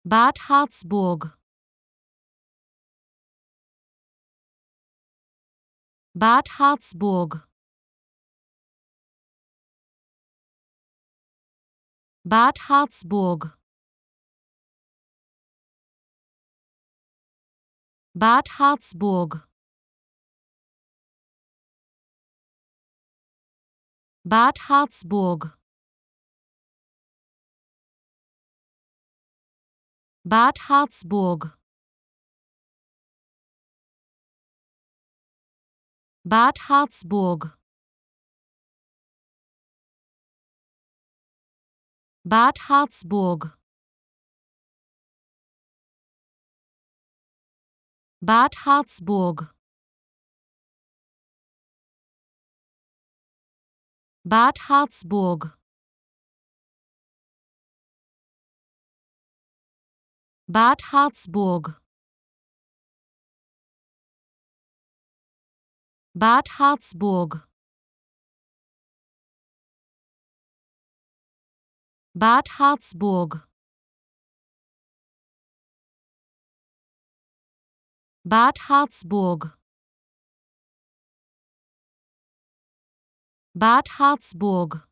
Bad Harzburg. Bad Harzburg. Bad Harzburg. Bad Harzburg. Bad Harzburg. Bad Harzburg. Bad Harzburg. Bad Harzburg. Bad Harzburg. Bad Harzburg. Bad Harzburg. Bad Harzburg. Bad Harzburg. Bad Harzburg. Bad Harzburg.